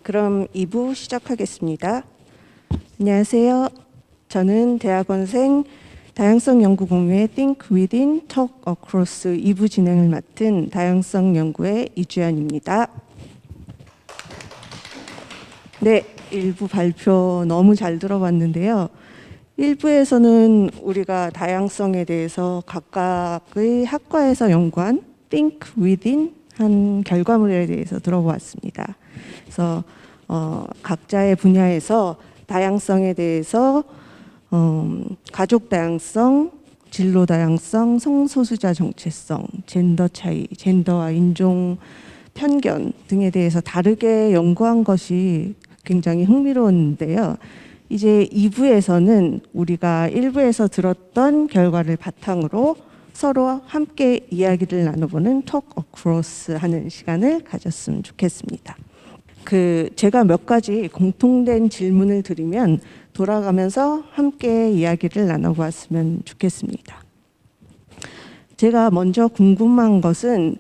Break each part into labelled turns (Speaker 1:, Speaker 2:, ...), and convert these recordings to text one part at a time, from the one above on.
Speaker 1: 그럼 2부 시작하겠습니다. 안녕하세요. 저는 대학원생 다양성 연구 공유의 Think Within, Talk Across 2부 진행을 맡은 다양성 연구의 이주연입니다. 네, 1부 발표 너무 잘 들어봤는데요. 1부에서는 우리가 다양성에 대해서 각각의 학과에서 연구한 Think Within 한 결과물에 대해서 들어보았습니다. 그래서 각자의 분야에서 다양성에 대해서 가족 다양성, 진로 다양성, 성소수자 정체성, 젠더 차이, 젠더와 인종 편견 등에 대해서 다르게 연구한 것이 굉장히 흥미로운데요. 이제 2부에서는 우리가 1부에서 들었던 결과를 바탕으로 서로 함께 이야기를 나눠보는 톡 어크로스 하는 시간을 가졌으면 좋겠습니다. 제가 몇 가지 공통된 질문을 드리면 돌아가면서 함께 이야기를 나눠보았으면 좋겠습니다. 제가 먼저 궁금한 것은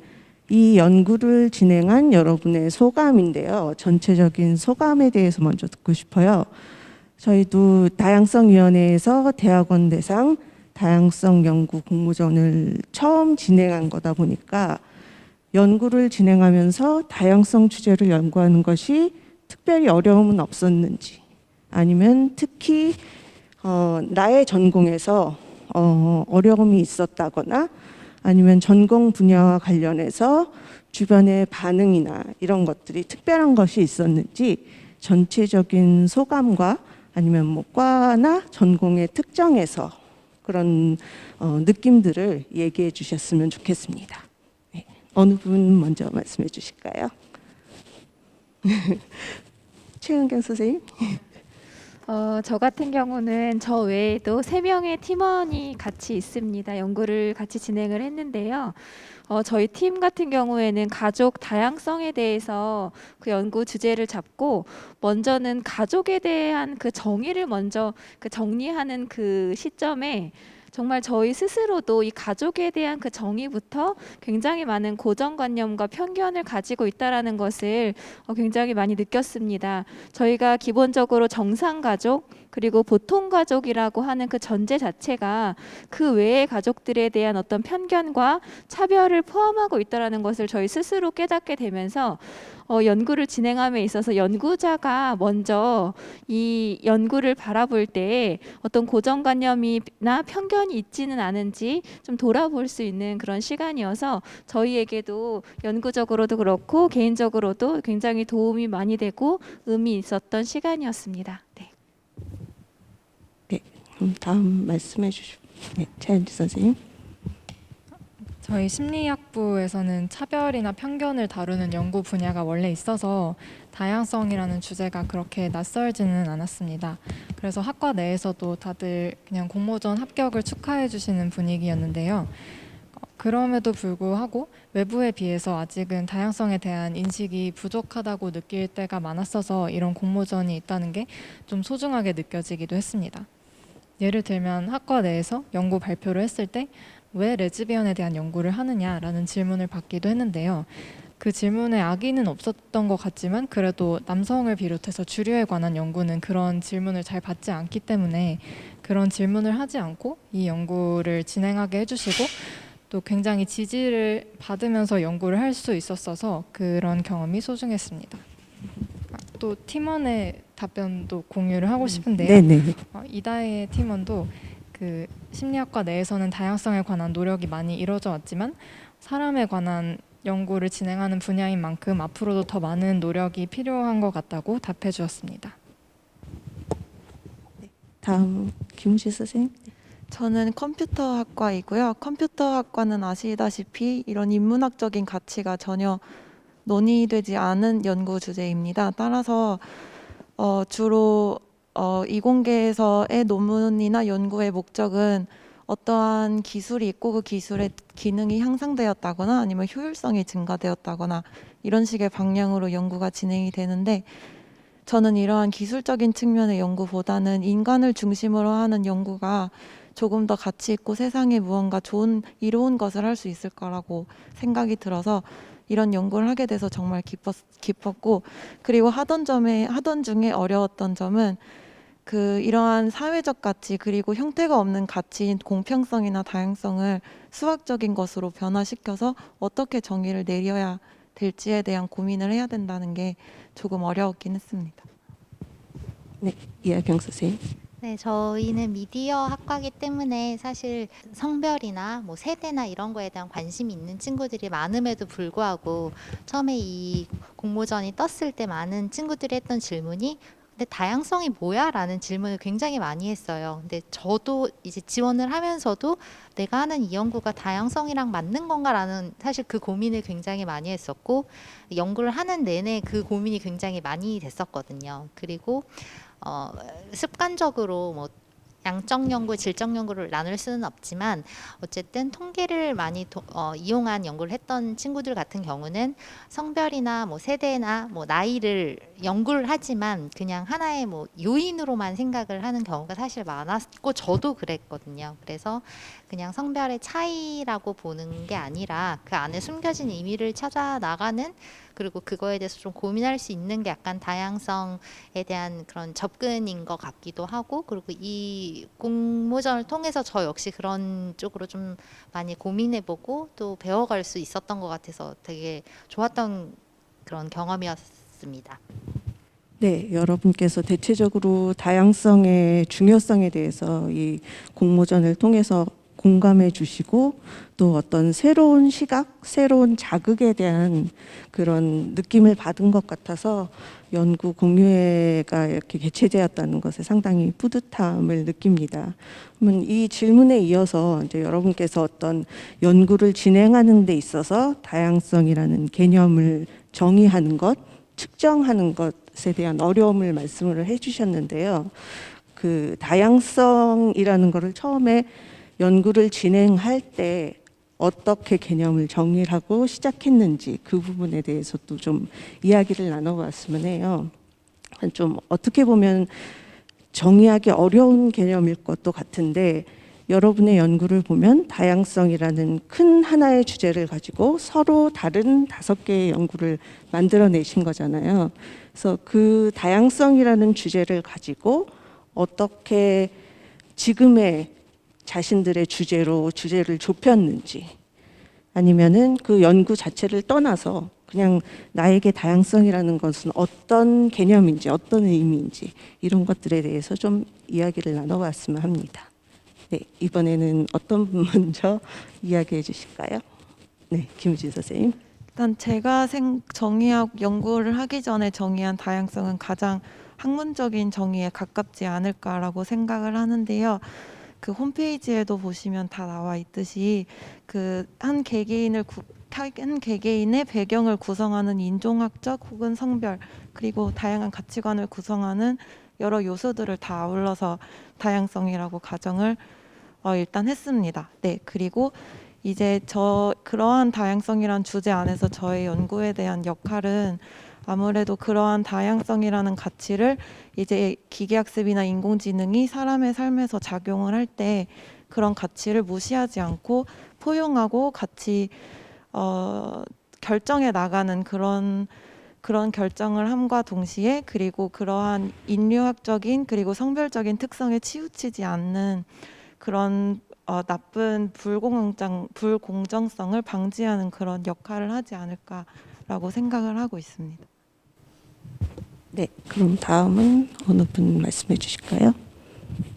Speaker 1: 이 연구를 진행한 여러분의 소감인데요. 전체적인 소감에 대해서 먼저 듣고 싶어요. 저희도 다양성위원회에서 대학원 대상 다양성 연구 공모전을 처음 진행한 거다 보니까 연구를 진행하면서 다양성 주제를 연구하는 것이 특별히 어려움은 없었는지, 아니면 특히 나의 전공에서 어려움이 있었다거나, 아니면 전공 분야와 관련해서 주변의 반응이나 이런 것들이 특별한 것이 있었는지 전체적인 소감과 아니면 뭐 과나 전공의 특정에서 그런 느낌들을 얘기해 주셨으면 좋겠습니다. 네. 어느 분 먼저 말씀해 주실까요? 최은경 선생님.
Speaker 2: 저 같은 경우는 저 외에도 3명의 팀원이 같이 있습니다. 연구를 같이 진행을 했는데요. 저희 팀 같은 경우에는 가족 다양성에 대해서 그 연구 주제를 잡고 먼저는 가족에 대한 그 정의를 먼저 정리하는 그 시점에 정말 저희 스스로도 이 가족에 대한 그 정의부터 굉장히 많은 고정관념과 편견을 가지고 있다라는 것을 굉장히 많이 느꼈습니다. 저희가 기본적으로 정상가족 그리고 보통가족이라고 하는 그 전제 자체가 그 외의 가족들에 대한 어떤 편견과 차별을 포함하고 있다는 것을 저희 스스로 깨닫게 되면서 연구를 진행함에 있어서 연구자가 먼저 이 연구를 바라볼 때 어떤 고정관념이나 편견이 있지는 않은지 좀 돌아볼 수 있는 그런 시간이어서 저희에게도 연구적으로도 그렇고 개인적으로도 굉장히 도움이 많이 되고 의미 있었던 시간이었습니다. 네.
Speaker 1: 네, 그럼 다음 말씀해 주시죠. 네, 차은지 선생님.
Speaker 3: 저희 심리학부에서는 차별이나 편견을 다루는 연구 분야가 원래 있어서 다양성이라는 주제가 그렇게 낯설지는 않았습니다. 그래서 학과 내에서도 다들 그냥 공모전 합격을 축하해 주시는 분위기였는데요. 그럼에도 불구하고 외부에 비해서 아직은 다양성에 대한 인식이 부족하다고 느낄 때가 많았어서 이런 공모전이 있다는 게 좀 소중하게 느껴지기도 했습니다. 예를 들면 학과 내에서 연구 발표를 했을 때 왜 레즈비언에 대한 연구를 하느냐라는 질문을 받기도 했는데요. 그 질문에 악의는 없었던 것 같지만 그래도 남성을 비롯해서 주류에 관한 연구는 그런 질문을 잘 받지 않기 때문에 그런 질문을 하지 않고 이 연구를 진행하게 해주시고 또 굉장히 지지를 받으면서 연구를 할 수 있었어서 그런 경험이 소중했습니다. 또 팀원의 답변도 공유를 하고 싶은데요.
Speaker 1: 네네.
Speaker 3: 이다의 팀원도 그 심리학과 내에서는 다양성에 관한 노력이 많이 이루어져 왔지만 사람에 관한 연구를 진행하는 분야인 만큼 앞으로도 더 많은 노력이 필요한 것 같다고 답해 주었습니다.
Speaker 1: 다음 김우실 선생님.
Speaker 4: 저는 컴퓨터학과이고요. 컴퓨터학과는 아시다시피 이런 인문학적인 가치가 전혀 논의되지 않은 연구 주제입니다. 따라서 주로 이공계에서의 논문이나 연구의 목적은 어떠한 기술이 있고 그 기술의 기능이 향상되었다거나 아니면 효율성이 증가되었다거나 이런 식의 방향으로 연구가 진행이 되는데, 저는 이러한 기술적인 측면의 연구보다는 인간을 중심으로 하는 연구가 조금 더 가치 있고 세상에 무언가 좋은 이로운 것을 할 수 있을 거라고 생각이 들어서 이런 연구를 하게 돼서 정말 기뻤고, 그리고 하던 중에 어려웠던 점은 이러한 사회적 가치 그리고 형태가 없는 가치인 공평성이나 다양성을 수학적인 것으로 변화시켜서 어떻게 정의를 내려야 될지에 대한 고민을 해야 된다는 게 조금 어려웠긴 했습니다.
Speaker 1: 네, 이하경 선생님.
Speaker 5: 네, 저희는 미디어 학과이기 때문에 사실 성별이나 뭐 세대나 이런 거에 대한 관심이 있는 친구들이 많음에도 불구하고 처음에 이 공모전이 떴을 때 많은 친구들이 했던 질문이 근데 다양성이 뭐야? 라는 질문을 굉장히 많이 했어요. 근데 저도 이제 지원을 하면서도 내가 하는 이 연구가 다양성이랑 맞는 건가라는 사실 그 고민을 굉장히 많이 했었고, 연구를 하는 내내 그 고민이 굉장히 많이 됐었거든요. 그리고 습관적으로 뭐 양적 연구, 질적 연구를 나눌 수는 없지만 어쨌든 통계를 많이 이용한 연구를 했던 친구들 같은 경우는 성별이나 뭐 세대나 뭐 나이를 연구를 하지만 그냥 하나의 뭐 요인으로만 생각을 하는 경우가 사실 많았고 저도 그랬거든요. 그래서 그냥 성별의 차이라고 보는 게 아니라 그 안에 숨겨진 의미를 찾아 나가는, 그리고 그거에 대해서 좀 고민할 수 있는 게 약간 다양성에 대한 그런 접근인 것 같기도 하고, 그리고 이 공모전을 통해서 저 역시 그런 쪽으로 좀 많이 고민해보고 또 배워갈 수 있었던 것 같아서 되게 좋았던 그런 경험이었습니다.
Speaker 1: 네, 여러분께서 대체적으로 다양성의 중요성에 대해서 이 공모전을 통해서 공감해 주시고 또 어떤 새로운 시각, 새로운 자극에 대한 그런 느낌을 받은 것 같아서 연구 공유회가 이렇게 개최되었다는 것에 상당히 뿌듯함을 느낍니다. 그러면 이 질문에 이어서 이제 여러분께서 어떤 연구를 진행하는 데 있어서 다양성이라는 개념을 정의하는 것, 측정하는 것에 대한 어려움을 말씀을 해주셨는데요. 그 다양성이라는 것을 처음에 연구를 진행할 때 어떻게 개념을 정의하고 시작했는지 그 부분에 대해서도 좀 이야기를 나눠봤으면 해요. 좀 어떻게 보면 정의하기 어려운 개념일 것도 같은데 여러분의 연구를 보면 다양성이라는 큰 하나의 주제를 가지고 서로 다른 5개의 연구를 만들어내신 거잖아요. 그래서 그 다양성이라는 주제를 가지고 어떻게 지금의 자신들의 주제를 좁혔는지, 아니면은 그 연구 자체를 떠나서 그냥 나에게 다양성이라는 것은 어떤 개념인지 어떤 의미인지 이런 것들에 대해서 좀 이야기를 나눠봤으면 합니다. 네, 이번에는 어떤 분 먼저 이야기해 주실까요? 네, 김우진 선생님.
Speaker 4: 일단 제가 연구를 하기 전에 정의한 다양성은 가장 학문적인 정의에 가깝지 않을까라고 생각을 하는데요. 그 홈페이지에도 보시면 다 나와 있듯이 한 개개인의 배경을 구성하는 인종학적 혹은 성별 그리고 다양한 가치관을 구성하는 여러 요소들을 다 아울러서 다양성이라고 가정을 일단 했습니다. 네, 그리고 이제 그러한 다양성이란 주제 안에서 저의 연구에 대한 역할은 아무래도 그러한 다양성이라는 가치를 이제 기계학습이나 인공지능이 사람의 삶에서 작용을 할 때 그런 가치를 무시하지 않고 포용하고 같이 결정해 나가는 그런 결정을 함과 동시에, 그리고 그러한 인류학적인 그리고 성별적인 특성에 치우치지 않는 그런 나쁜 불공정성을 방지하는 그런 역할을 하지 않을까라고 생각을 하고 있습니다.
Speaker 1: 네, 그럼 다음은 어느 분 말씀해 주실까요?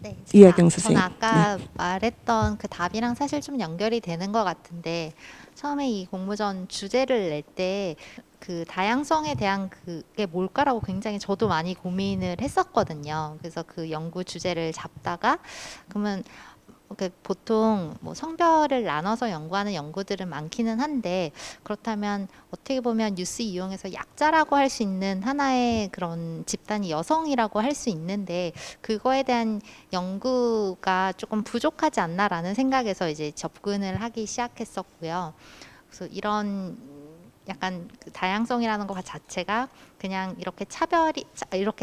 Speaker 5: 네,
Speaker 1: 이하경
Speaker 5: 저는
Speaker 1: 선생님.
Speaker 5: 아까 말했던 그 답이랑 사실 좀 연결이 되는 것 같은데, 처음에 이 공모전 주제를 낼 때 그 다양성에 대한 그게 뭘까라고 굉장히 저도 많이 고민을 했었거든요. 그래서 그 연구 주제를 잡다가 그러면 보통 뭐 성별을 나눠서 연구하는 연구들은 많기는 한데 그렇다면 어떻게 보면 뉴스 이용해서 약자라고 할 수 있는 하나의 그런 집단이 여성이라고 할 수 있는데 그거에 대한 연구가 조금 부족하지 않나라는 생각에서 이제 접근을 하기 시작했었고요. 그래서 이런 약간 그 다양성이라는 것 자체가 그냥 이렇게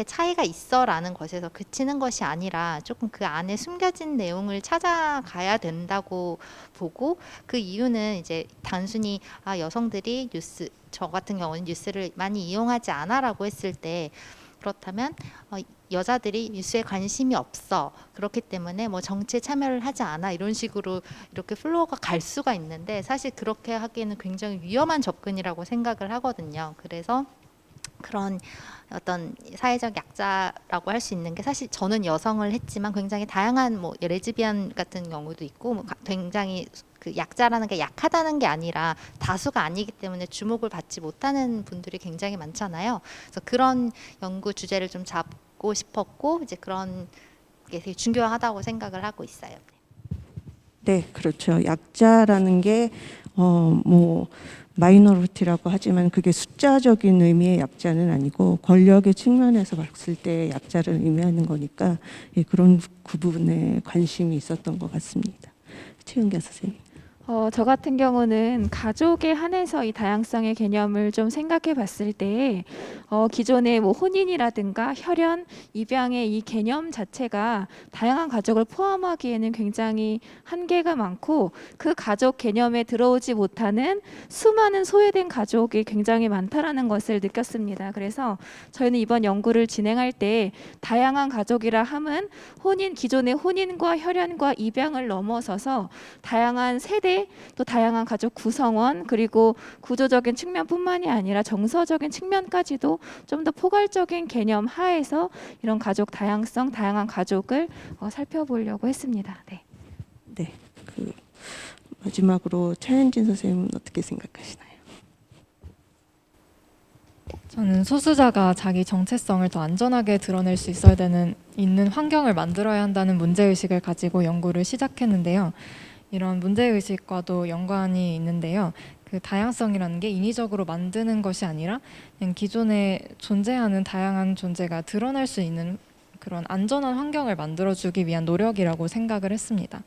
Speaker 5: 차이가 있어라는 것에서 그치는 것이 아니라 조금 그 안에 숨겨진 내용을 찾아가야 된다고 보고 그 이유는 이제 단순히 여성들이 저 같은 경우는 뉴스를 많이 이용하지 않아라고 했을 때 그렇다면 여자들이 뉴스에 관심이 없어 그렇기 때문에 뭐 정치에 참여를 하지 않아 이런 식으로 이렇게 플로어가 갈 수가 있는데 사실 그렇게 하기에는 굉장히 위험한 접근이라고 생각을 하거든요. 그래서 그런 어떤 사회적 약자라고 할 수 있는 게 사실 저는 여성을 했지만 굉장히 다양한 뭐 레즈비언 같은 경우도 있고 뭐 굉장히 그 약자라는 게 약하다는 게 아니라 다수가 아니기 때문에 주목을 받지 못하는 분들이 굉장히 많잖아요. 그래서 그런 연구 주제를 좀 잡고 싶었고 이제 그런 게 되게 중요하다고 생각을 하고 있어요.
Speaker 1: 네, 그렇죠. 약자라는 게 뭐 마이너리티라고 하지만 그게 숫자적인 의미의 약자는 아니고 권력의 측면에서 봤을 때 약자를 의미하는 거니까 예, 그런 부분에 관심이 있었던 것 같습니다. 최은경 선생님.
Speaker 2: 저 같은 경우는 가족에 한해서 이 다양성의 개념을 좀 생각해 봤을 때 기존의 뭐 혼인이라든가 혈연, 입양의 이 개념 자체가 다양한 가족을 포함하기에는 굉장히 한계가 많고 그 가족 개념에 들어오지 못하는 수많은 소외된 가족이 굉장히 많다라는 것을 느꼈습니다. 그래서 저희는 이번 연구를 진행할 때 다양한 가족이라 함은 기존의 혼인과 혈연과 입양을 넘어서서 다양한 세대 또 다양한 가족 구성원 그리고 구조적인 측면뿐만이 아니라 정서적인 측면까지도 좀 더 포괄적인 개념 하에서 이런 가족 다양성, 다양한 가족을 살펴보려고 했습니다. 네.
Speaker 1: 네, 그 마지막으로 차현진 선생님은 어떻게 생각하시나요?
Speaker 3: 저는 소수자가 자기 정체성을 더 안전하게 드러낼 수 있는 환경을 만들어야 한다는 문제의식을 가지고 연구를 시작했는데요. 이런 문제의식과도 연관이 있는데요. 그 다양성이라는 게 인위적으로 만드는 것이 아니라 그냥 기존에 존재하는 다양한 존재가 드러날 수 있는 그런 안전한 환경을 만들어주기 위한 노력이라고 생각을 했습니다.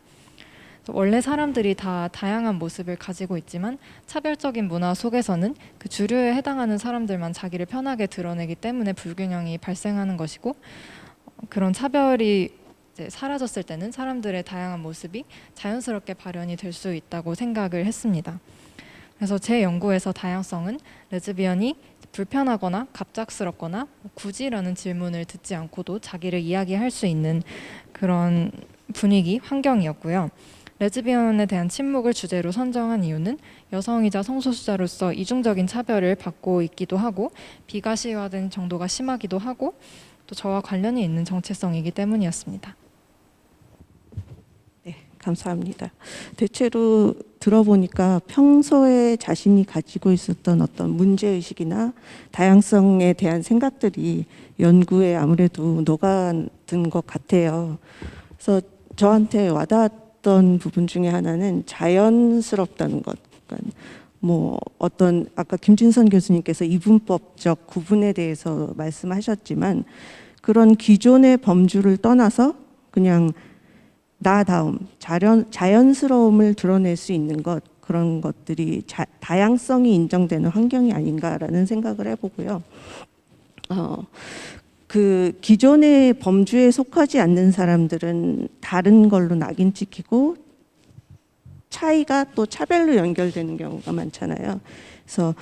Speaker 3: 원래 사람들이 다 다양한 모습을 가지고 있지만 차별적인 문화 속에서는 그 주류에 해당하는 사람들만 자기를 편하게 드러내기 때문에 불균형이 발생하는 것이고 그런 차별이 이제 사라졌을 때는 사람들의 다양한 모습이 자연스럽게 발현이 될 수 있다고 생각을 했습니다. 그래서 제 연구에서 다양성은 레즈비언이 불편하거나 갑작스럽거나 굳이라는 질문을 듣지 않고도 자기를 이야기할 수 있는 그런 분위기, 환경이었고요. 레즈비언에 대한 침묵을 주제로 선정한 이유는 여성이자 성소수자로서 이중적인 차별을 받고 있기도 하고 비가시화된 정도가 심하기도 하고 또 저와 관련이 있는 정체성이기 때문이었습니다.
Speaker 1: 네, 감사합니다. 대체로 들어보니까 평소에 자신이 가지고 있었던 어떤 문제의식이나 다양성에 대한 생각들이 연구에 아무래도 녹아든 것 같아요. 그래서 저한테 와닿았던 부분 중에 하나는 자연스럽다는 것. 그러니까 뭐 어떤 아까 김진선 교수님께서 이분법적 구분에 대해서 말씀하셨지만 그런 기존의 범주를 떠나서 그냥 나다움, 자연스러움을 드러낼 수 있는 것 그런 것들이 다양성이 인정되는 환경이 아닌가라는 생각을 해보고요. 그 기존의 범주에 속하지 않는 사람들은 다른 걸로 낙인 찍히고 차이가 또 차별로 연결되는 경우가 많잖아요. 그래서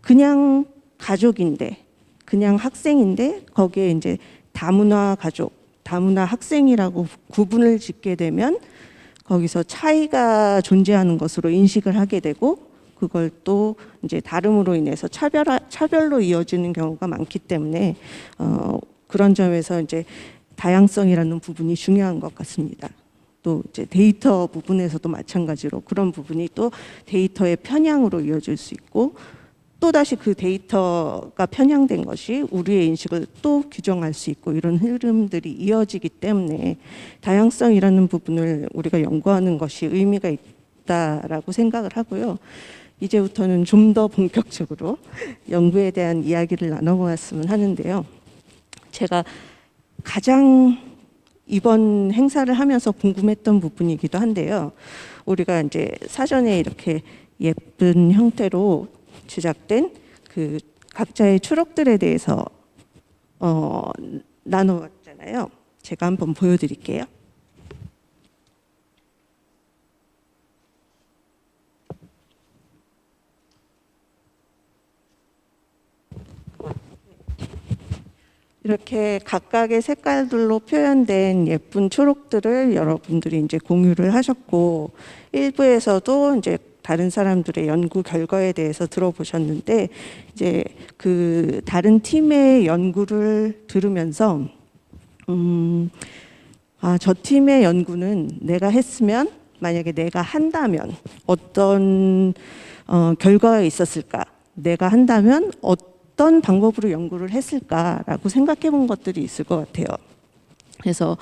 Speaker 1: 그냥 가족인데, 그냥 학생인데 거기에 이제 다문화 가족, 다문화 학생이라고 구분을 짓게 되면 거기서 차이가 존재하는 것으로 인식을 하게 되고 그걸 또 이제 다름으로 인해서 차별로 이어지는 경우가 많기 때문에 그런 점에서 이제 다양성이라는 부분이 중요한 것 같습니다. 또 이제 데이터 부분에서도 마찬가지로 그런 부분이 또 데이터의 편향으로 이어질 수 있고 또다시 그 데이터가 편향된 것이 우리의 인식을 또 규정할 수 있고 이런 흐름들이 이어지기 때문에 다양성이라는 부분을 우리가 연구하는 것이 의미가 있다라고 생각을 하고요. 이제부터는 좀 더 본격적으로 연구에 대한 이야기를 나눠보았으면 하는데요. 제가 가장 이번 행사를 하면서 궁금했던 부분이기도 한데요. 우리가 이제 사전에 이렇게 예쁜 형태로 제작된 그 각자의 추록들에 대해서 나눠봤잖아요. 제가 한번 보여드릴게요. 이렇게 각각의 색깔들로 표현된 예쁜 초록들을 여러분들이 이제 공유를 하셨고, 일부에서도 이제 다른 사람들의 연구 결과에 대해서 들어보셨는데, 이제 그 다른 팀의 연구를 들으면서 저 팀의 연구는 내가 했으면, 만약에 내가 한다면 어떤 결과가 있었을까? 내가 한다면 어떤 방법으로 연구를 했을까라고 생각해 본 것들이 있을 것 같아요. 그래서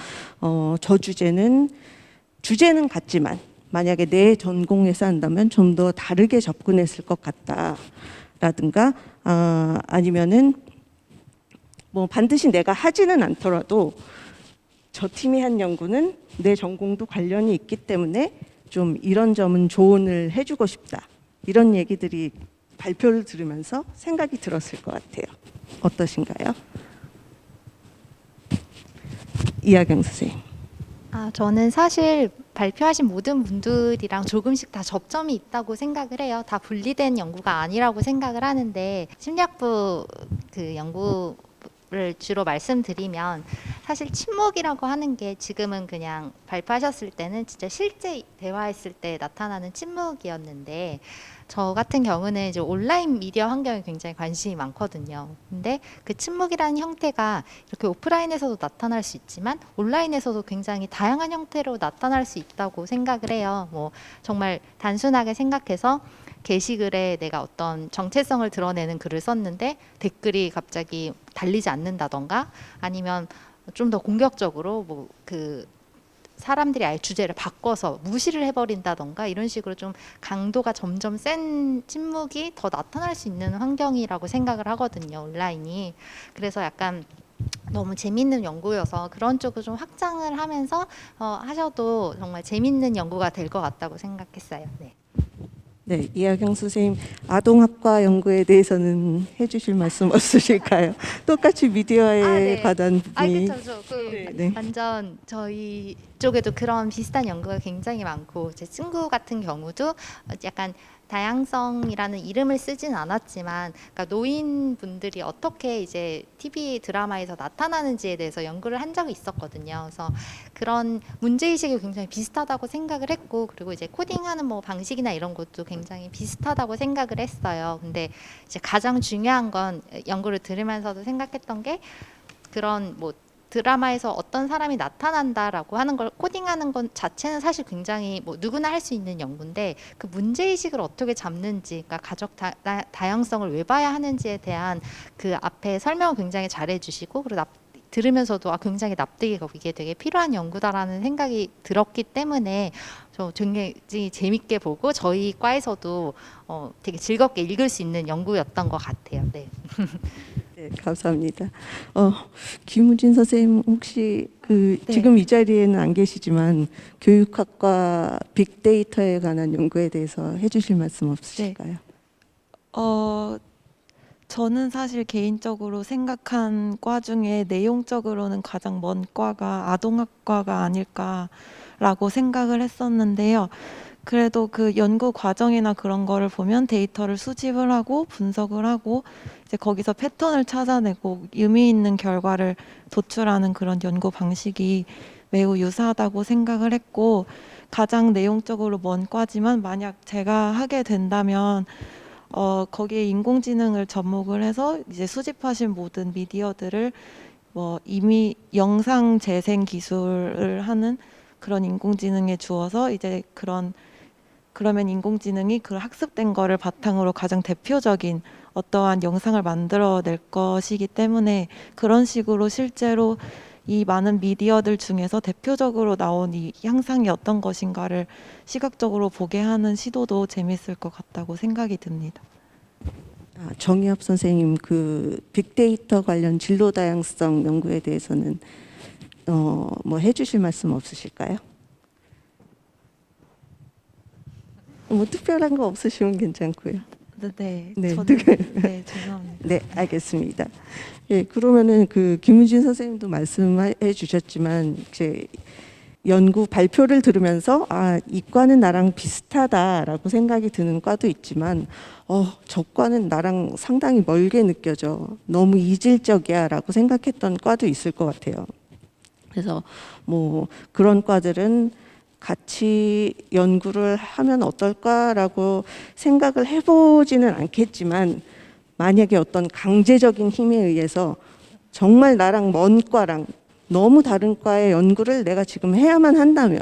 Speaker 1: 저 주제는 같지만 만약에 내 전공에서 한다면 좀 더 다르게 접근했을 것 같다라든가 아니면은 뭐 반드시 내가 하지는 않더라도 저 팀이 한 연구는 내 전공도 관련이 있기 때문에 좀 이런 점은 조언을 해주고 싶다. 이런 얘기들이 발표를 들으면서 생각이 들었을 것 같아요. 어떠신가요? 이하경 선생님.
Speaker 5: 저는 사실 발표하신 모든 분들이랑 조금씩 다 접점이 있다고 생각을 해요. 다 분리된 연구가 아니라고 생각을 하는데, 심리학부 그 연구를 주로 말씀드리면 사실 침묵이라고 하는 게 지금은 그냥 발표하셨을 때는 진짜 실제 대화했을 때 나타나는 침묵이었는데, 저 같은 경우는 이제 온라인 미디어 환경에 굉장히 관심이 많거든요. 근데 그 침묵이라는 형태가 이렇게 오프라인에서도 나타날 수 있지만 온라인에서도 굉장히 다양한 형태로 나타날 수 있다고 생각을 해요. 뭐 정말 단순하게 생각해서 게시글에 내가 어떤 정체성을 드러내는 글을 썼는데 댓글이 갑자기 달리지 않는다던가, 아니면 좀 더 공격적으로 뭐 그 사람들이 아예 주제를 바꿔서 무시를 해버린다던가, 이런 식으로 좀 강도가 점점 센 침묵이 더 나타날 수 있는 환경이라고 생각을 하거든요, 온라인이. 그래서 약간 너무 재밌는 연구여서 그런 쪽을 좀 확장을 하면서 하셔도 정말 재밌는 연구가 될 것 같다고 생각했어요. 네.
Speaker 1: 네, 이하경 선생님, 아동학과 연구에 대해서는 해주실 말씀 없으실까요? 똑같이 미디어에
Speaker 5: 네.
Speaker 1: 관한 부분이.
Speaker 5: 그렇죠.
Speaker 1: 네.
Speaker 5: 완전 저희 쪽에도 그런 비슷한 연구가 굉장히 많고, 제 친구 같은 경우도 약간 다양성이라는 이름을 쓰진 않았지만, 그러니까 노인분들이 어떻게 이제 TV 드라마에서 나타나는지에 대해서 연구를 한 적이 있었거든요. 그래서 그런 문제의식이 굉장히 비슷하다고 생각을 했고, 그리고 이제 코딩하는 뭐 방식이나 이런 것도 굉장히 비슷하다고 생각을 했어요. 근데 이제 가장 중요한 건 연구를 들으면서도 생각했던 게, 그런 뭐 드라마에서 어떤 사람이 나타난다라고 하는 걸 코딩하는 것 자체는 사실 굉장히 뭐 누구나 할 수 있는 연구인데, 그 문제의식을 어떻게 잡는지, 그러니까 가족 다양성을 왜 봐야 하는지에 대한 그 앞에 설명을 굉장히 잘해 주시고, 그리고 들으면서도 굉장히 납득이 가고 이게 되게 필요한 연구다라는 생각이 들었기 때문에 저 굉장히 재밌게 보고 저희 과에서도 되게 즐겁게 읽을 수 있는 연구였던 것 같아요. 네.
Speaker 1: 네, 감사합니다. 김우진 선생님, 혹시
Speaker 4: 네.
Speaker 1: 지금 이 자리에는 안 계시지만 교육학과 빅데이터에 관한 연구에 대해서 해주실 말씀 없으실까요?
Speaker 4: 저는 사실 개인적으로 생각한 과 중에 내용적으로는 가장 먼 과가 아동학과가 아닐까라고 생각을 했었는데요. 그래도 그 연구 과정이나 그런 거를 보면 데이터를 수집을 하고 분석을 하고 이제 거기서 패턴을 찾아내고 의미 있는 결과를 도출하는 그런 연구 방식이 매우 유사하다고 생각을 했고, 가장 내용적으로 먼 과지만 만약 제가 하게 된다면 거기에 인공지능을 접목을 해서 이제 수집하신 모든 미디어들을 뭐 이미 영상 재생 기술을 하는 그런 인공지능에 주어서 이제 그런 그러면 인공지능이 그 학습된 거를 바탕으로 가장 대표적인 어떠한 영상을 만들어낼 것이기 때문에 그런 식으로 실제로 이 많은 미디어들 중에서 대표적으로 나온 이 향상이 어떤 것인가를 시각적으로 보게 하는 시도도 재밌을 것 같다고 생각이 듭니다.
Speaker 1: 정의합 선생님 그 빅데이터 관련 진로 다양성 연구에 대해서는 뭐 해주실 말씀 없으실까요? 뭐 특별한 거 없으시면 괜찮고요.
Speaker 4: 네,
Speaker 1: 네.
Speaker 4: 저는 네, 죄송합니다.
Speaker 1: 네, 알겠습니다. 예, 그러면은 그 김우진 선생님도 말씀해 주셨지만 이제 연구 발표를 들으면서 이과는 나랑 비슷하다라고 생각이 드는 과도 있지만 저 과는 나랑 상당히 멀게 느껴져. 너무 이질적이야라고 생각했던 과도 있을 것 같아요. 그래서 뭐 그런 과들은 같이 연구를 하면 어떨까라고 생각을 해보지는 않겠지만 만약에 어떤 강제적인 힘에 의해서 정말 나랑 먼 과랑 너무 다른 과의 연구를 내가 지금 해야만 한다면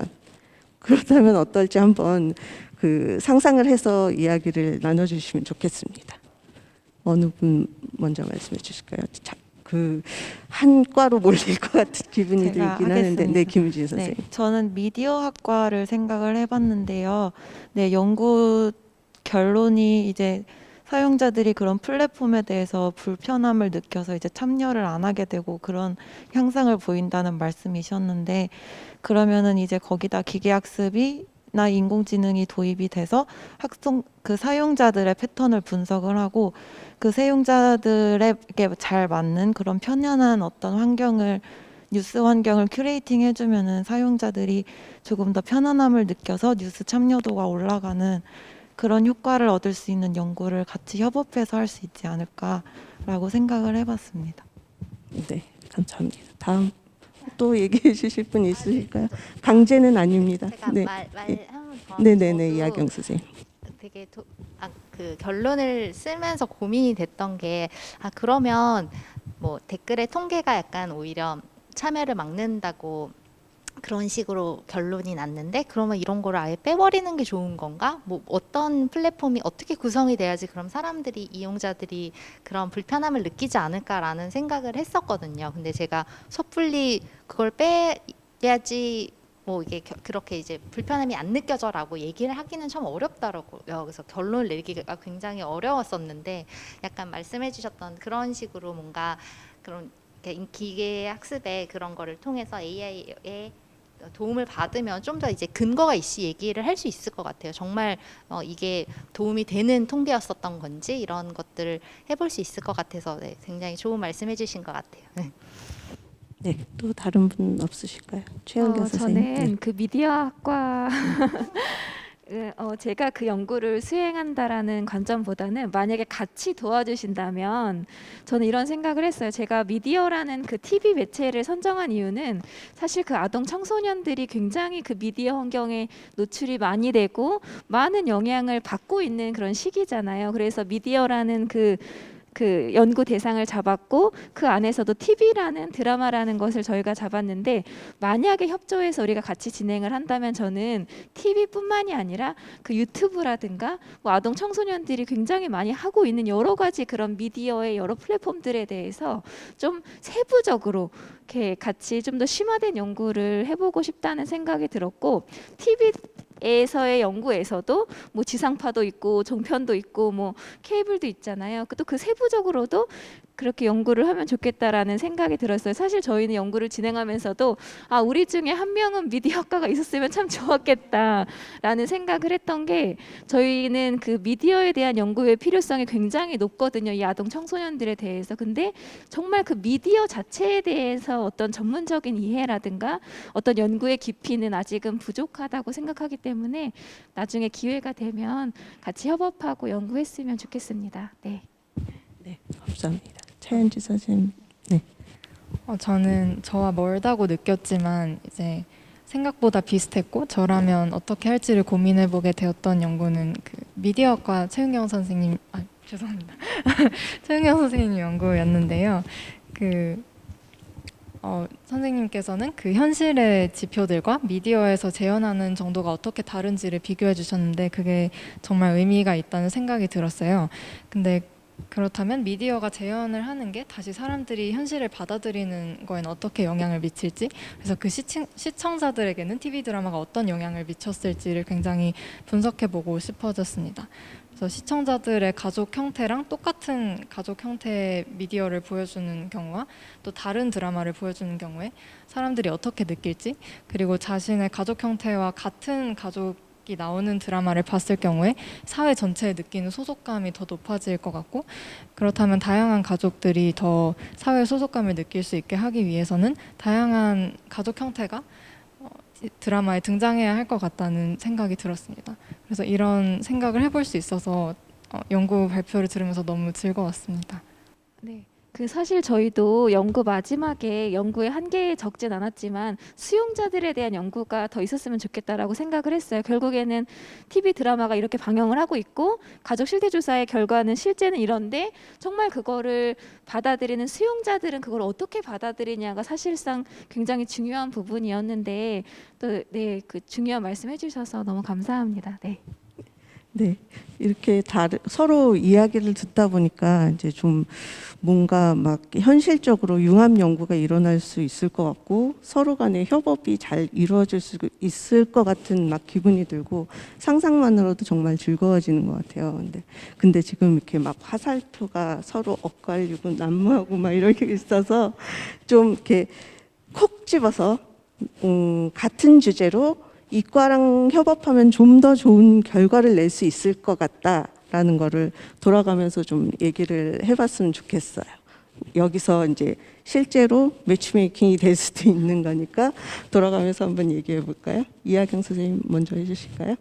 Speaker 1: 그렇다면 어떨지 한번 그 상상을 해서 이야기를 나눠주시면 좋겠습니다. 어느 분 먼저 말씀해 주실까요? 그 한 과로 몰릴 것 같은 기분이
Speaker 4: 제가
Speaker 1: 들긴 하는데, 네,
Speaker 4: 하겠습니다.
Speaker 1: 김우진 선생님.
Speaker 4: 네, 저는 미디어학과를 생각을 해봤는데요. 네, 연구 결론이 이제 사용자들이 그런 플랫폼에 대해서 불편함을 느껴서 이제 참여를 안 하게 되고 그런 향상을 보인다는 말씀이셨는데, 그러면은 이제 거기다 기계학습이나 인공지능이 도입이 돼서 그 사용자들의 패턴을 분석을 하고 그 사용자들에게 잘 맞는 그런 편안한 어떤 환경을 뉴스 환경을 큐레이팅 해주면은 사용자들이 조금 더 편안함을 느껴서 뉴스 참여도가 올라가는 그런 효과를 얻을 수 있는 연구를 같이 협업해서 할 수 있지 않을까라고 생각을 해봤습니다.
Speaker 1: 네, 감사합니다. 다음 또 얘기해 주실 분 있으실까요? 강제는 아닙니다.
Speaker 5: 제가
Speaker 1: 네,
Speaker 5: 말 한번 더.
Speaker 1: 네네네,
Speaker 5: 저도
Speaker 1: 이하경 선생님.
Speaker 5: 되게 그 결론을 쓰면서 고민이 됐던 게 그러면 뭐 댓글의 통계가 약간 오히려 참여를 막는다고 그런 식으로 결론이 났는데 그러면 이런 거를 아예 빼버리는 게 좋은 건가? 뭐 어떤 플랫폼이 어떻게 구성이 돼야지 그럼 사람들이 이용자들이 그런 불편함을 느끼지 않을까라는 생각을 했었거든요. 근데 제가 섣불리 그걸 빼야지 뭐 이게 그렇게 이제 불편함이 안 느껴져라고 얘기를 하기는 참 어렵더라고요. 그래서 결론을 내리기가 굉장히 어려웠었는데 약간 말씀해주셨던 그런 식으로 뭔가 그런 기계 학습의 그런 거를 통해서 AI의 도움을 받으면 좀 더 이제 근거가 있이 얘기를 할 수 있을 것 같아요. 정말 이게 도움이 되는 통계였었던 건지 이런 것들을 해볼 수 있을 것 같아서 네, 굉장히 좋은 말씀해주신 것 같아요.
Speaker 1: 네, 또 다른 분 없으실까요? 최은경 선생님.
Speaker 2: 저는
Speaker 1: 네.
Speaker 2: 그 미디어학과 제가 그 연구를 수행한다라는 관점보다는 만약에 같이 도와주신다면 저는 이런 생각을 했어요. 제가 미디어라는 그 TV 매체를 선정한 이유는 사실 그 아동 청소년들이 굉장히 그 미디어 환경에 노출이 많이 되고 많은 영향을 받고 있는 그런 시기잖아요. 그래서 미디어라는 그 연구 대상을 잡았고 그 안에서도 TV라는 드라마라는 것을 저희가 잡았는데 만약에 협조해서 우리가 같이 진행을 한다면 저는 TV뿐만이 아니라 그 유튜브라든가 뭐 아동 청소년들이 굉장히 많이 하고 있는 여러 가지 그런 미디어의 여러 플랫폼들에 대해서 좀 세부적으로 이렇게 같이 좀 더 심화된 연구를 해보고 싶다는 생각이 들었고 TV에서의 연구에서도 뭐 지상파도 있고 종편도 있고 뭐 케이블도 있잖아요. 또 그 세부적으로도 그렇게 연구를 하면 좋겠다라는 생각이 들었어요. 사실 저희는 연구를 진행하면서도 우리 중에 한 명은 미디어학과가 있었으면 참 좋았겠다라는 생각을 했던 게 저희는 그 미디어에 대한 연구의 필요성이 굉장히 높거든요. 이 아동 청소년들에 대해서. 근데 정말 그 미디어 자체에 대해서 어떤 전문적인 이해라든가 어떤 연구의 깊이는 아직은 부족하다고 생각하기 때문에 나중에 기회가 되면 같이 협업하고 연구했으면 좋겠습니다. 네.
Speaker 1: 네, 감사합니다. 차현지 선생님. 네.
Speaker 3: 저는 저와 멀다고 느꼈지만 이제 생각보다 비슷했고 저라면 어떻게 할지를 고민해보게 되었던 연구는 그 미디어학과 최은경 선생님 죄송합니다. 최은경 선생님 연구였는데요. 그 선생님께서는 그 현실의 지표들과 미디어에서 재현하는 정도가 어떻게 다른지를 비교해 주셨는데 그게 정말 의미가 있다는 생각이 들었어요. 근데 그렇다면 미디어가 재현을 하는 게 다시 사람들이 현실을 받아들이는 거엔 어떻게 영향을 미칠지, 그래서 그 시청자들에게는 TV 드라마가 어떤 영향을 미쳤을지를 굉장히 분석해보고 싶어졌습니다. 그래서 시청자들의 가족 형태랑 똑같은 가족 형태의 미디어를 보여주는 경우와 또 다른 드라마를 보여주는 경우에 사람들이 어떻게 느낄지, 그리고 자신의 가족 형태와 같은 가족이 나오는 드라마를 봤을 경우에 사회 전체에 느끼는 소속감이 더 높아질 것 같고, 그렇다면 다양한 가족들이 더 사회 소속감을 느낄 수 있게 하기 위해서는 다양한 가족 형태가 드라마에 등장해야 할 것 같다는 생각이 들었습니다. 그래서 이런 생각을 해볼 수 있어서 연구 발표를 들으면서 너무 즐거웠습니다.
Speaker 2: 네. 그 사실 저희도 연구 마지막에 연구의 한계에 적진 않았지만 수용자들에 대한 연구가 더 있었으면 좋겠다라고 생각을 했어요. 결국에는 TV 드라마가 이렇게 방영을 하고 있고 가족 실태 조사의 결과는 실제는 이런데 정말 그거를 받아들이는 수용자들은 그걸 어떻게 받아들이냐가 사실상 굉장히 중요한 부분이었는데 또 네, 그 중요한 말씀 해주셔서 너무 감사합니다. 네.
Speaker 1: 네, 이렇게 서로 이야기를 듣다 보니까 이제 좀 뭔가 막 현실적으로 융합 연구가 일어날 수 있을 것 같고 서로 간의 협업이 잘 이루어질 수 있을 것 같은 막 기분이 들고 상상만으로도 정말 즐거워지는 것 같아요. 근데 지금 이렇게 막 화살표가 서로 엇갈리고 난무하고 막 이렇게 있어서 좀 이렇게 콕 집어서 같은 주제로 이과랑 협업하면 좀 더 좋은 결과를 낼 수 있을 것 같다라는 거를 돌아가면서 좀 얘기를 해봤으면 좋겠어요. 여기서 이제 실제로 매치메이킹이 될 수도 있는 거니까 돌아가면서 한번 얘기해 볼까요? 이하경 선생님 먼저 해주실까요?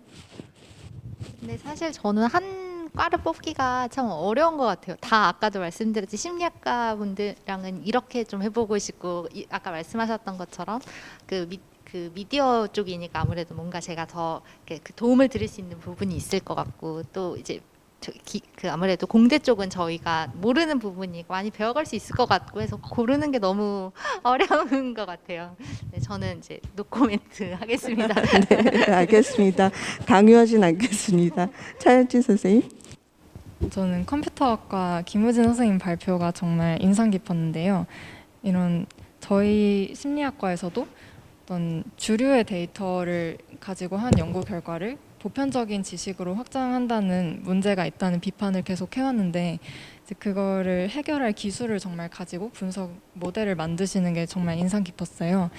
Speaker 5: 근데 사실 저는 한 과를 뽑기가 참 어려운 것 같아요. 다 아까도 말씀드렸지 심리학과 분들랑은 이렇게 좀 해보고 싶고 아까 말씀하셨던 것처럼 그 미디어 쪽이니까 아무래도 뭔가 제가 더 그 도움을 드릴 수 있는 부분이 있을 것 같고 또 이제 그 아무래도 공대 쪽은 저희가 모르는 부분이 많이 배워갈 수 있을 것 같고 해서 고르는 게 너무 어려운 것 같아요. 네, 저는 이제 노코멘트 하겠습니다.
Speaker 1: 네, 알겠습니다. 강요하진 않겠습니다. 차현진 선생님.
Speaker 3: 저는 컴퓨터학과 김우진 선생님 발표가 정말 인상 깊었는데요. 이런 저희 심리학과에서도 어떤 주류의 데이터를 가지고 한 연구 결과를 보편적인 지식으로 확장한다는 문제가 있다는 비판을 계속 해왔는데 이제 그거를 해결할 기술을 정말 가지고 분석 모델을 만드시는 게 정말 인상 깊었어요.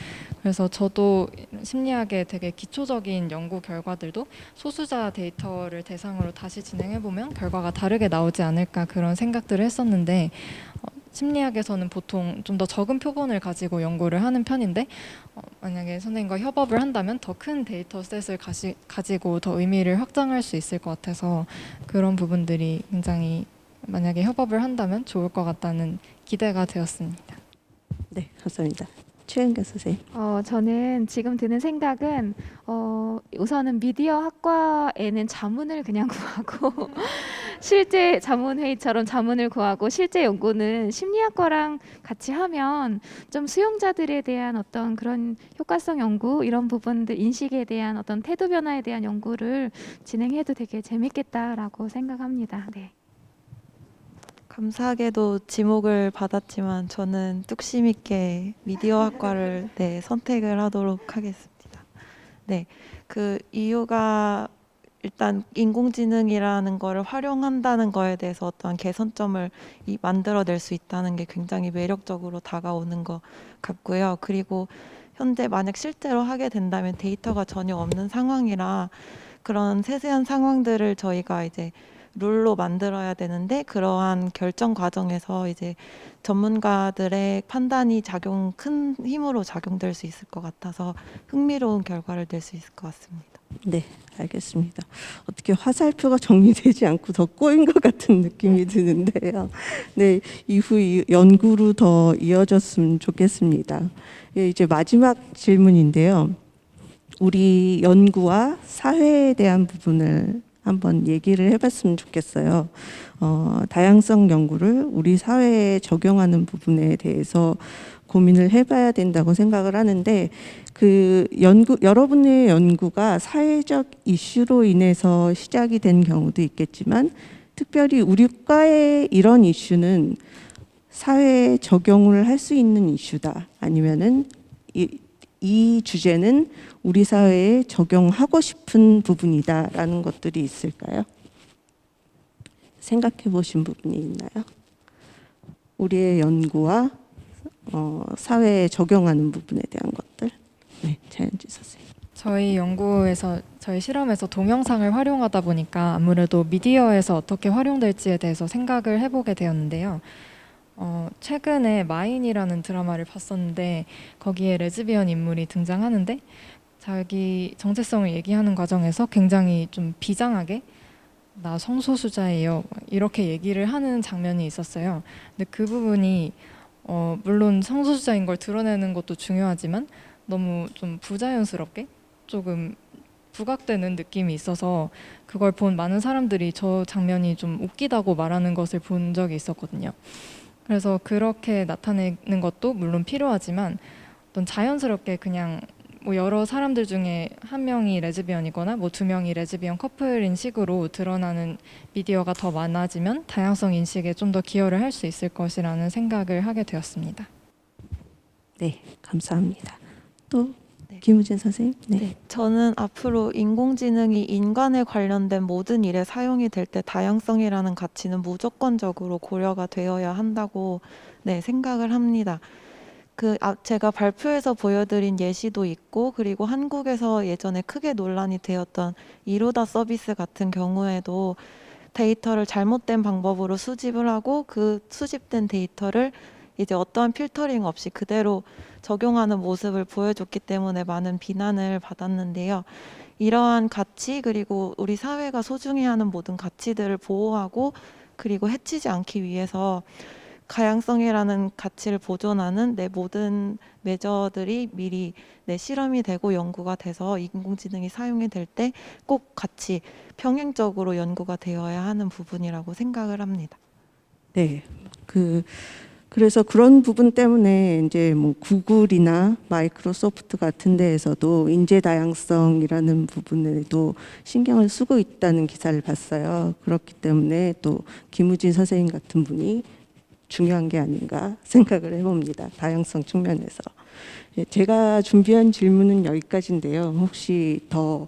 Speaker 3: 그래서 저도 심리학의 되게 기초적인 연구 결과들도 소수자 데이터를 대상으로 다시 진행해보면 결과가 다르게 나오지 않을까 그런 생각들을 했었는데 심리학에서는 보통 좀 더 적은 표본을 가지고 연구를 하는 편인데 만약에 선생님과 협업을 한다면 더 큰 데이터셋을 가지고 더 의미를 확장할 수 있을 것 같아서 그런 부분들이 굉장히 만약에 협업을 한다면 좋을 것 같다는 기대가 되었습니다.
Speaker 1: 네, 감사합니다. 최은경 선생님.
Speaker 2: 저는 지금 드는 생각은 우선은 미디어 학과에는 자문을 그냥 구하고 실제 자문회의처럼 자문을 구하고 실제 연구는 심리학과랑 같이 하면 좀 수용자들에 대한 어떤 그런 효과성 연구 이런 부분들 인식에 대한 어떤 태도 변화에 대한 연구를 진행해도 되게 재밌겠다라고 생각합니다. 네.
Speaker 4: 감사하게도 지목을 받았지만 저는 뚝심 있게 미디어 학과를 선택을 하도록 하겠습니다. 네, 그 이유가 일단 인공지능이라는 거를 활용한다는 거에 대해서 어떠한 개선점을 만들어낼 수 있다는 게 굉장히 매력적으로 다가오는 것 같고요. 그리고 현재 만약 실제로 하게 된다면 데이터가 전혀 없는 상황이라 그런 세세한 상황들을 저희가 이제 룰로 만들어야 되는데 그러한 결정 과정에서 이제 전문가들의 판단이 큰 힘으로 작용될 수 있을 것 같아서 흥미로운 결과를 낼 수 있을 것 같습니다.
Speaker 1: 네, 알겠습니다. 어떻게 화살표가 정리되지 않고 더 꼬인 것 같은 느낌이 드는데요. 네, 이후 연구로 더 이어졌으면 좋겠습니다. 예, 이제 마지막 질문인데요. 우리 연구와 사회에 대한 부분을 한번 얘기를 해봤으면 좋겠어요. 다양성 연구를 우리 사회에 적용하는 부분에 대해서 고민을 해봐야 된다고 생각을 하는데 그 여러분의 연구가 사회적 이슈로 인해서 시작이 된 경우도 있겠지만 특별히 우리 과의 이런 이슈는 사회에 적용을 할 수 있는 이슈다. 아니면은 이 주제는 우리 사회에 적용하고 싶은 부분이다라는 것들이 있을까요? 생각해 보신 부분이 있나요? 우리의 연구와 사회에 적용하는 부분에 대한 것들. 네, 차현지 선생님.
Speaker 3: 저희 연구에서 저희 실험에서 동영상을 활용하다 보니까 아무래도 미디어에서 어떻게 활용될지에 대해서 생각을 해보게 되었는데요. 최근에 마인이라는 드라마를 봤었는데 거기에 레즈비언 인물이 등장하는데 자기 정체성을 얘기하는 과정에서 굉장히 좀 비장하게 나 성소수자예요 이렇게 얘기를 하는 장면이 있었어요. 근데 그 부분이 물론 성소수자인 걸 드러내는 것도 중요하지만 너무 좀 부자연스럽게 조금 부각되는 느낌이 있어서 그걸 본 많은 사람들이 저 장면이 좀 웃기다고 말하는 것을 본 적이 있었거든요. 그래서 그렇게 나타내는 것도 물론 필요하지만 어떤 자연스럽게 그냥 뭐 여러 사람들 중에 한 명이 레즈비언이거나 뭐 두 명이 레즈비언 커플인 식으로 드러나는 미디어가 더 많아지면 다양성 인식에 좀 더 기여를 할 수 있을 것이라는 생각을 하게 되었습니다.
Speaker 1: 네, 감사합니다. 또
Speaker 4: 네.
Speaker 1: 김우진 선생님.
Speaker 4: 네, 저는 앞으로 인공지능이 인간에 관련된 모든 일에 사용이 될 때 다양성이라는 가치는 무조건적으로 고려가 되어야 한다고 생각을 합니다. 제가 발표에서 보여드린 예시도 있고 그리고 한국에서 예전에 크게 논란이 되었던 이루다 서비스 같은 경우에도 데이터를 잘못된 방법으로 수집을 하고 그 수집된 데이터를 이제 어떠한 필터링 없이 그대로 적용하는 모습을 보여줬기 때문에 많은 비난을 받았는데요. 이러한 가치 그리고 우리 사회가 소중히 하는 모든 가치들을 보호하고 그리고 해치지 않기 위해서 다양성이라는 가치를 보존하는 내 모든 메저들이 미리 실험이 되고 연구가 돼서 인공지능이 사용이 될 때 꼭 같이 병행적으로 연구가 되어야 하는 부분이라고 생각을 합니다.
Speaker 1: 네, 그래서 그런 부분 때문에 이제 뭐 구글이나 마이크로소프트 같은 데에서도 인재 다양성이라는 부분에도 신경을 쓰고 있다는 기사를 봤어요. 그렇기 때문에 또 김우진 선생님 같은 분이 중요한 게 아닌가 생각을 해봅니다. 다양성 측면에서. 제가 준비한 질문은 여기까지인데요. 혹시 더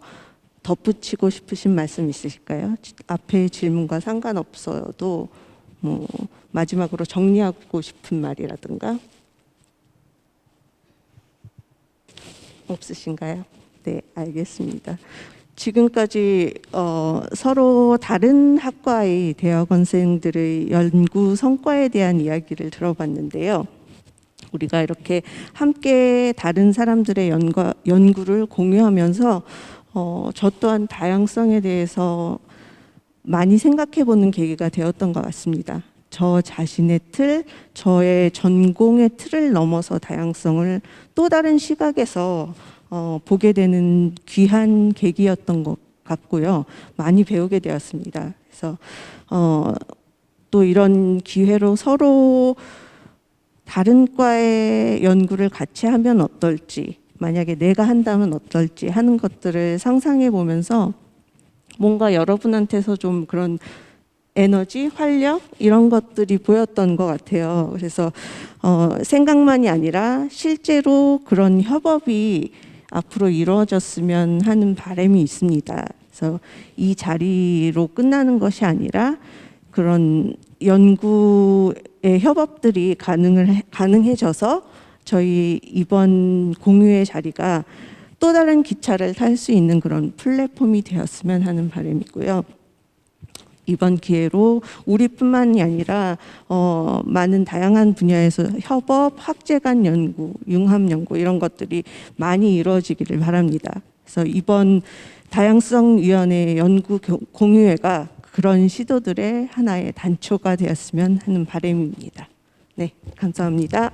Speaker 1: 덧붙이고 싶으신 말씀 있으실까요? 앞에 질문과 상관없어도 뭐 마지막으로 정리하고 싶은 말이라든가 없으신가요? 네, 알겠습니다. 지금까지 서로 다른 학과의 대학원생들의 연구 성과에 대한 이야기를 들어봤는데요. 우리가 이렇게 함께 다른 사람들의 연구를 공유하면서 저 또한 다양성에 대해서 많이 생각해보는 계기가 되었던 것 같습니다. 저 자신의 틀, 저의 전공의 틀을 넘어서 다양성을 또 다른 시각에서 보게 되는 귀한 계기였던 것 같고요. 많이 배우게 되었습니다. 그래서 또 이런 기회로 서로 다른 과의 연구를 같이 하면 어떨지, 만약에 내가 한다면 어떨지 하는 것들을 상상해 보면서 뭔가 여러분한테서 좀 그런 에너지, 활력 이런 것들이 보였던 것 같아요. 그래서 생각만이 아니라 실제로 그런 협업이 앞으로 이루어졌으면 하는 바람이 있습니다. 그래서 이 자리로 끝나는 것이 아니라 그런 연구의 협업들이 가능해져서 저희 이번 공유의 자리가 또 다른 기차를 탈 수 있는 그런 플랫폼이 되었으면 하는 바람이고요. 이번 기회로 우리뿐만이 아니라 많은 다양한 분야에서 협업, 학제간 연구, 융합 연구 이런 것들이 많이 이루어지기를 바랍니다. 그래서 이번 다양성위원회 연구 공유회가 그런 시도들의 하나의 단초가 되었으면 하는 바람입니다. 네, 감사합니다.